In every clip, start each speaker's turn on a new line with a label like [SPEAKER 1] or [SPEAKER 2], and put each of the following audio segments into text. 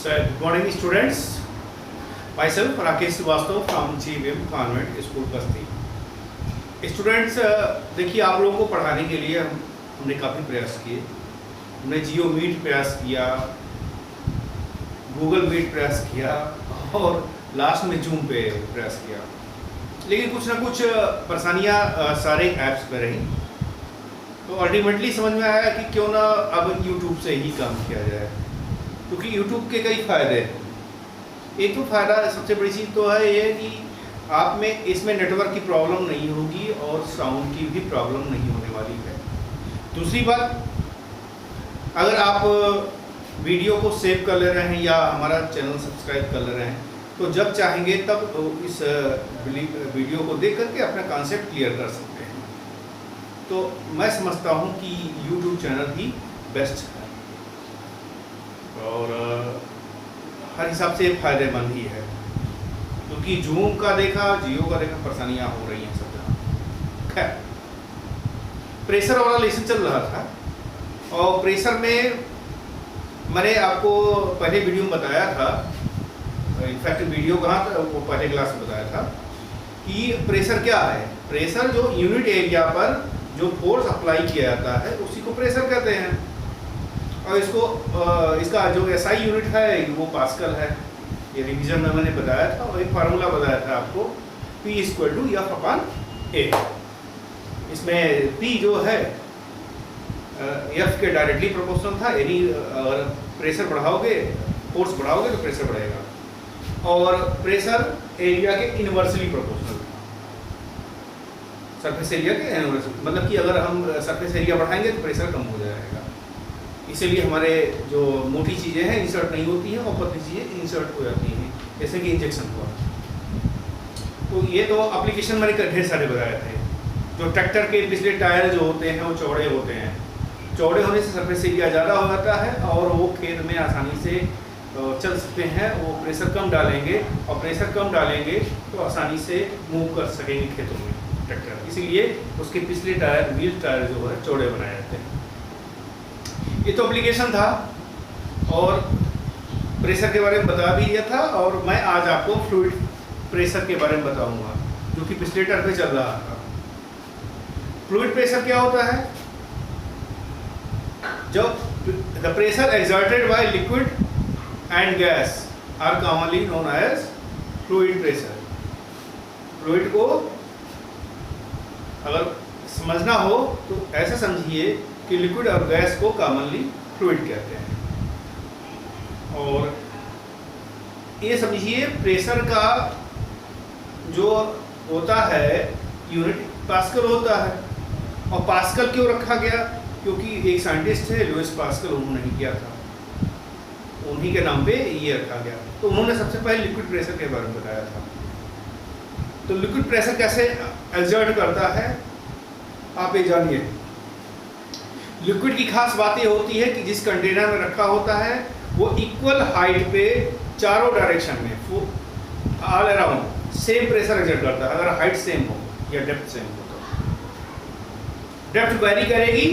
[SPEAKER 1] So, good morning students. Myself Rakesh Srivastava from GVM Convent School Basti. Students, देखिए आप लोगों को पढ़ाने के लिए हमने काफ़ी प्रयास किए। हमने जियो मीट प्रयास किया, गूगल मीट प्रयास किया और लास्ट में जूम पे प्रयास किया, लेकिन कुछ ना कुछ परेशानियाँ सारे ऐप्स पे रही। तो अल्टीमेटली समझ में आया कि क्यों ना अब YouTube से ही काम किया जाए, क्योंकि YouTube के कई फ़ायदे हैं। एक तो फ़ायदा सबसे बड़ी चीज़ तो है ये कि आप में इसमें नेटवर्क की प्रॉब्लम नहीं होगी और साउंड की भी प्रॉब्लम नहीं होने वाली है। दूसरी बात, अगर आप वीडियो को सेव कर ले रहे हैं या हमारा चैनल सब्सक्राइब कर ले रहे हैं, तो जब चाहेंगे तब इस वीडियो को देख करके अपना कॉन्सेप्ट क्लियर कर सकते हैं। तो मैं समझता हूँ कि YouTube चैनल ही बेस्ट है और हर हिसाब से फ़ायदेमंद ही है, क्योंकि जूम का देखा, जियो का देखा, परेशानियाँ हो रही हैं सब जगह। खैर, प्रेशर वाला लेसन चल रहा था और प्रेशर में मैंने आपको पहले वीडियो में बताया था, इनफैक्ट वीडियो कहाँ था वो पहले क्लास में बताया था कि प्रेशर क्या है। प्रेशर जो यूनिट एरिया पर जो फोर्स अप्लाई किया जाता है उसी को प्रेशर कहते हैं। और इसका जो SI यूनिट है वो पास्कल है। ये रिवीजन में मैंने बताया था और एक फार्मूला बताया था आपको, P = F/A। इसमें P जो है F के डायरेक्टली प्रोपोर्शनल था, यानी अगर प्रेशर बढ़ाओगे, फोर्स बढ़ाओगे तो प्रेशर बढ़ेगा, और प्रेशर एरिया के इनवर्सली प्रोपोर्शनल था, सरफेस एरिया के इनवर्सली। मतलब कि अगर हम सरफेस एरिया बढ़ाएंगे तो प्रेशर कम हो जाएगा। इसीलिए हमारे जो मोटी चीज़ें हैं इंसर्ट नहीं होती हैं और पतली चीज़ें इंसर्ट हो जाती हैं, जैसे कि इंजेक्शन हुआ। तो ये तो एप्लीकेशन मैंने ढेर सारे बताए थे। जो ट्रैक्टर के पिछले टायर जो होते हैं वो चौड़े होते हैं, चौड़े होने से सरफेस एरिया ज़्यादा हो जाता है और वो खेत में आसानी से चल सकते हैं। वो प्रेशर कम डालेंगे और प्रेशर कम डालेंगे तो आसानी से मूव कर सकेंगे खेतों में ट्रैक्टर। इसीलिए उसके पिछले टायर, व्हील टायर जो है चौड़े बनाए जाते हैं। ये तो एप्लीकेशन था और प्रेशर के बारे में बता भी दिया था, और मैं आज आपको फ्लूइड प्रेशर के बारे में बताऊंगा जो कि पिछले टर्म पे चल रहा था। फ्लूइड प्रेशर क्या होता है? जब the pressure exerted by liquid and gas are commonly known as fluid pressure. Fluid को अगर समझना हो तो ऐसे समझिए कि लिक्विड और गैस को कॉमनली फ्लूइड कहते हैं। और ये समझिए प्रेशर का जो होता है यूनिट पास्कल होता है। और पास्कल क्यों रखा गया? क्योंकि एक साइंटिस्ट है लुईस पास्कल, उन्होंने किया था, उन्हीं के नाम पे ये रखा गया। तो उन्होंने सबसे पहले लिक्विड प्रेशर के बारे में बताया था। तो लिक्विड प्रेशर कैसे एक्सर्ट करता है आप ये जानिए। लिक्विड की खास बात ये होती है कि जिस कंटेनर में रखा होता है वो इक्वल हाइट पे चारों डायरेक्शन में all around same pressure exert करता है। अगर हाइट सेम हो या डेप्थ सेम हो तो डेप्थ वेरी करेगी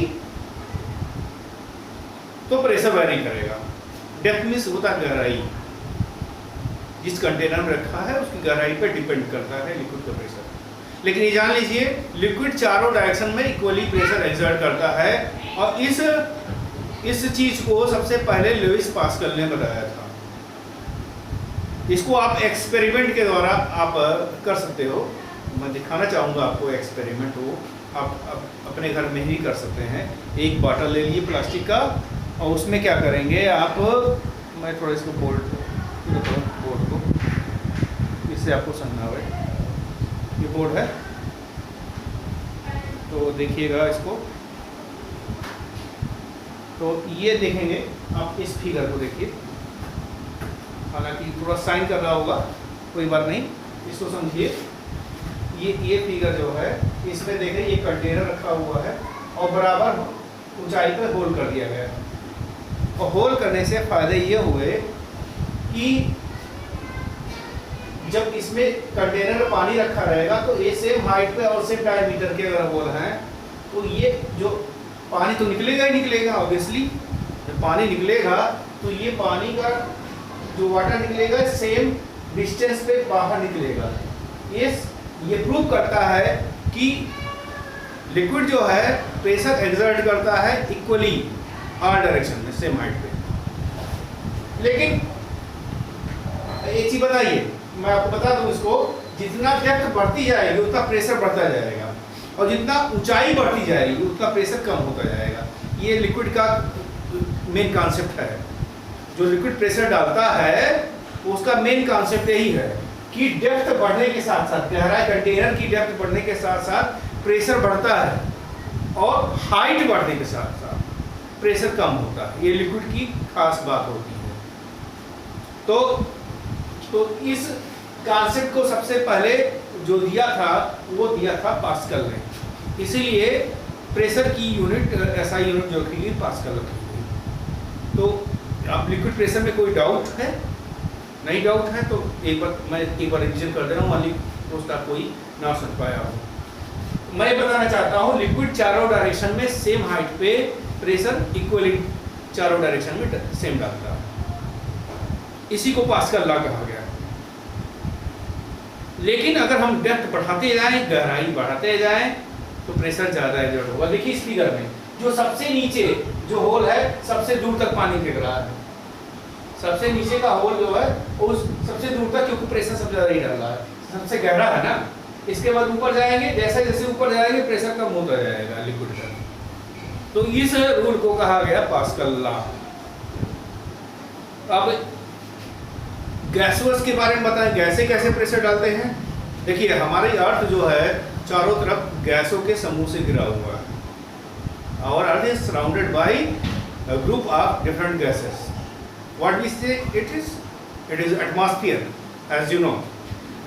[SPEAKER 1] तो प्रेशर वेरी करेगा। डेप्थ मीन्स होता है गहराई, जिस कंटेनर में रखा है उसकी गहराई पे डिपेंड करता है लिक्विड का प्रेशर। लेकिन ये जान लीजिए लिक्विड चारों डायरेक्शन में इक्वली प्रेशर एक्सर्ट करता है, और इस चीज को सबसे पहले लुईस पास्कल ने बताया था। इसको आप एक्सपेरिमेंट के द्वारा आप कर सकते हो। मैं दिखाना चाहूँगा आपको एक्सपेरिमेंट हो, आप अपने घर में ही कर सकते हैं। एक बॉटल ले लीजिए प्लास्टिक का, और उसमें क्या करेंगे आप, मैं थोड़ा इसको बोर्ड को, इससे आपको समझना होगा। ये बोर्ड है तो देखिएगा इसको। तो ये देखेंगे आप, इस फिगर को देखिए, हालांकि थोड़ा साइन कर रहा होगा, कोई बात नहीं, इसको समझिए। ये फिगर जो है इसमें देखें, ये कंटेनर रखा हुआ है और बराबर ऊंचाई पर होल कर दिया गया है। और होल करने से फायदे ये हुए कि जब इसमें कंटेनर में पानी रखा रहेगा तो ये सेम हाइट पे और सेम डायमीटर के अगर होल हैं तो ये जो पानी तो निकलेगा ही निकलेगा ऑब्वियसली। जब पानी निकलेगा तो ये पानी का जो वाटर निकलेगा सेम डिस्टेंस पे बाहर निकलेगा। ये प्रूव करता है कि लिक्विड जो है प्रेशर एक्सर्ट करता है इक्वली आर डायरेक्शन में, सेम हाइट पे। लेकिन एक चीज बताइए, मैं आपको बता दूं इसको, जितना डेप्थ बढ़ती जाएगी उतना प्रेशर बढ़ता जाएगा, और जितना ऊंचाई बढ़ती जाएगी उतना प्रेशर कम होता जाएगा। ये लिक्विड का मेन कॉन्सेप्ट है। जो लिक्विड प्रेशर डालता है उसका मेन कॉन्सेप्ट यही है कि डेप्थ बढ़ने के साथ साथ, गहराई कंटेनर की डेप्थ बढ़ने के साथ साथ प्रेशर बढ़ता है, और हाइट बढ़ने के साथ साथ प्रेशर कम होता है। ये लिक्विड की खास बात होती है। तो इस कॉन्सेप्ट को सबसे पहले जो दिया था वो दिया था पास्कल ने, इसीलिए प्रेशर की यूनिट ऐसा यूनिट जो रखी गई पास्कल रखी गई। तो अब लिक्विड प्रेशर में कोई डाउट है? नहीं डाउट है तो एक बार रिविजन कर दे रहा हूँ, मान लीजिए उसका कोई ना समझ पाया हो। मैं बताना चाहता हूँ लिक्विड चारों डायरेक्शन में सेम हाइट पे प्रेशर इक्वली चारों डायरेक्शन में सेम डालता है, इसी को पास्कल लॉ कहा गया। लेकिन अगर हम डेप्थ बढ़ाते जाएं, गहराई बढ़ाते जाएं, तो प्रेशर ज़्यादा एक्सर्ट होगा। देखिए इस फिगर में जो सबसे नीचे जो होल है सबसे दूर तक पानी फेंक रहा है, सबसे नीचे का होल जो है उस सबसे दूर तक, क्योंकि प्रेशर सबसे ज़्यादा ही डाल रहा है, सबसे गहरा है ना। इसके बाद ऊपर जाएंगे, जैसे जैसे ऊपर जाएंगे प्रेशर कम होता जाएगा लिक्विड का। तो इस रूल को कहा गया पास्कल लॉ। अब गैसों के बारे में बताएं, गैसें कैसे प्रेशर डालते हैं। देखिए हमारी अर्थ जो है चारों तरफ गैसों के समूह से घिरा हुआ है, और earth is surrounded by a group of different gases. What we say it is atmosphere, as you know.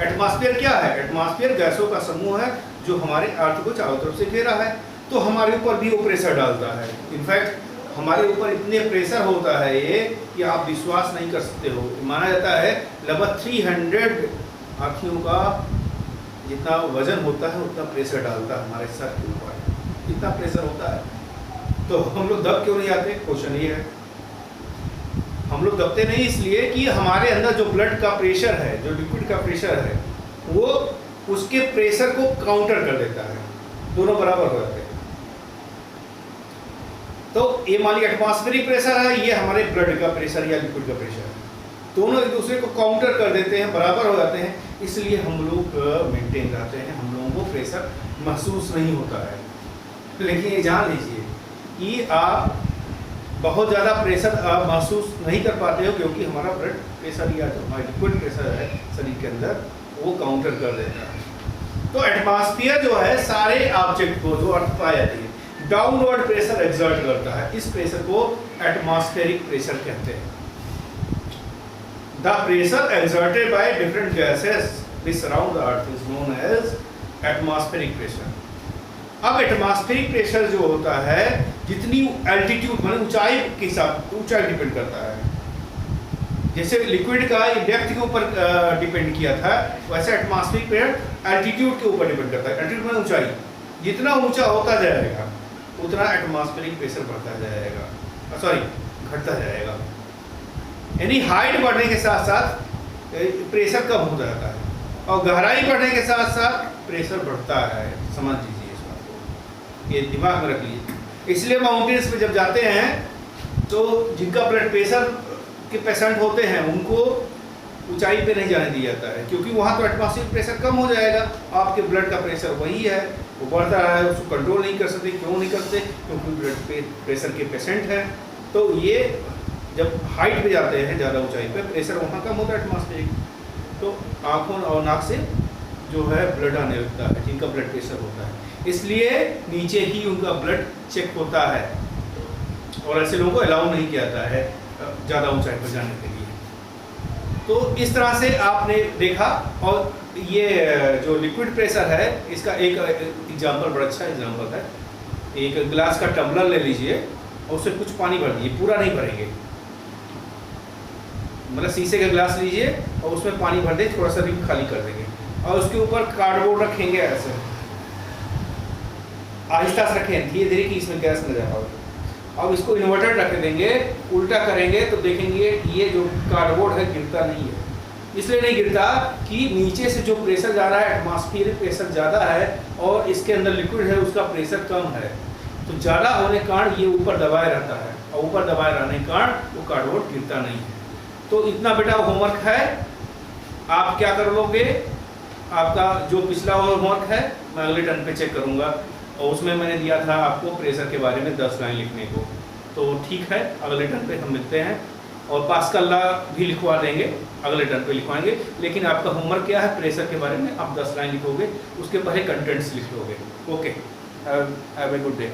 [SPEAKER 1] Atmosphere क्या है? एटमॉस्फेयर गैसों का समूह है जो हमारे अर्थ को चारों तरफ से घेरा है, तो हमारे ऊपर भी वो प्रेशर डालता है। इनफैक्ट हमारे ऊपर इतने प्रेशर होता है ये कि आप विश्वास नहीं कर सकते हो। माना जाता है लगभग 300 हाथियों का जितना वजन होता है उतना प्रेशर डालता है हमारे सर के ऊपर, इतना प्रेशर होता है। तो हम लोग दब क्यों नहीं आते? क्वेश्चन ये है। हम लोग दबते नहीं इसलिए कि हमारे अंदर जो ब्लड का प्रेशर है, जो लिक्विड का प्रेशर है, वो उसके प्रेशर को काउंटर कर देता है, दोनों बराबर हो जाते हैं। तो ये मान लीजिए एटमॉस्फेरिक प्रेशर है, ये हमारे ब्लड का प्रेशर या लिक्विड का प्रेशर है, दोनों एक दूसरे को काउंटर कर देते हैं, बराबर हो जाते हैं, इसलिए हम लोग मेंटेन रहते हैं, हम लोगों को प्रेशर महसूस नहीं होता है। लेकिन ये जान लीजिए कि आप बहुत ज़्यादा प्रेशर आप महसूस नहीं कर पाते हो, क्योंकि हमारा ब्लड प्रेशर या जो हमारा लिक्विड प्रेशर है शरीर के अंदर वो काउंटर कर देता है। तो एटमॉस्फेयर जो है सारे ऑब्जेक्ट को, जो अर्थ पाई जाती है, डाउनवर्ड प्रेशर एक्सर्ट करता है। इस प्रेशर को एटमॉस्फेरिक प्रेशर कहते हैं। The pressure exerted by different gases which surround the earth is known as atmospheric pressure. अब एटमॉस्फेरिक प्रेशर जो होता है, जितनी एल्टीट्यूड माने ऊंचाई के हिसाब, ऊंचाई डिपेंड करता है। जैसे लिक्विड का डेप्थ के ऊपर डिपेंड किया था, वैसे एटमॉस्फेरिक प्रेशर एल्टीट्यूड के ऊपर डिपेंड करता है। एल्टीट्यूड में ऊंचाई, जितना ऊंचा होता जाएगा उतना एटमॉस्फेरिक प्रेशर बढ़ता जाएगा, घटता जाएगा। यानी हाइट बढ़ने के साथ साथ प्रेशर कम हो जाता है, और गहराई बढ़ने के साथ साथ प्रेशर बढ़ता है। समझ लीजिए इस बात को, ये दिमाग में रख लीजिए। इसलिए माउंटेन्स पे जब जाते हैं तो जिनका ब्लड प्रेशर के पेशेंट होते हैं उनको ऊंचाई पे नहीं जाने दिया जाता है, क्योंकि वहाँ तो एटमॉस्फेरिक प्रेशर कम हो जाएगा, आपके ब्लड का प्रेशर वही है, वो बढ़ता रहा है, उसको कंट्रोल नहीं कर सकते। क्यों नहीं कर सकते? क्योंकि ब्लड प्रेशर के पेशेंट हैं। तो ये जब हाइट पे जाते हैं, ज़्यादा ऊंचाई पे, प्रेशर वहाँ कम होता है एटमॉस्फेरिक, तो आँखों और नाक से जो है ब्लड आने लगता है जिनका ब्लड प्रेशर होता है, इसलिए नीचे ही उनका ब्लड चेक होता है, और ऐसे लोगों को अलाउ नहीं किया जाता है ज़्यादा ऊंचाई पर जाने के लिए। तो इस तरह से आपने देखा। और ये जो लिक्विड प्रेशर है, इसका एक एग्जांपल, बड़ा अच्छा एग्जांपल है। एक गिलास का टम्बलर ले लीजिए और उससे कुछ पानी भर दीजिए, पूरा नहीं भरेंगे, मतलब शीशे का गिलास लीजिए और उसमें पानी भर दे, थोड़ा सा रिम खाली कर देंगे, और उसके ऊपर कार्डबोर्ड रखेंगे ऐसे, आहिस्ता से रखें, धीरे धीरे कि इसमें गैस न जा पाए। अब इसको इन्वर्टर रख देंगे, उल्टा करेंगे तो देखेंगे ये जो कार्डबोर्ड है गिरता नहीं है। इसलिए नहीं गिरता कि नीचे से जो प्रेशर जा रहा है, एटमॉस्फेरिक प्रेशर ज़्यादा है और इसके अंदर लिक्विड है उसका प्रेशर कम है, तो ज़्यादा होने के कारण ये ऊपर दबाए रहता है और ऊपर दबाए रहने के कारण वो कार्डबोर्ड गिरता नहीं है। तो इतना बेटा होमवर्क है, आप क्या कर लोगे, आपका जो पिछला होमवर्क है मैं अगले टर्न पे चेक करूँगा और उसमें मैंने दिया था आपको प्रेशर के बारे में 10 लाइन लिखने को। तो ठीक है, अगले टर्न पे हम मिलते हैं और पास्कल लॉ भी लिखवा देंगे, अगले टर्न पे लिखवाएंगे। लेकिन आपका होमवर्क क्या है, प्रेशर के बारे में आप 10 लाइन लिखोगे, उसके पहले कंटेंट्स लिख लोगे। Okay, have a good day.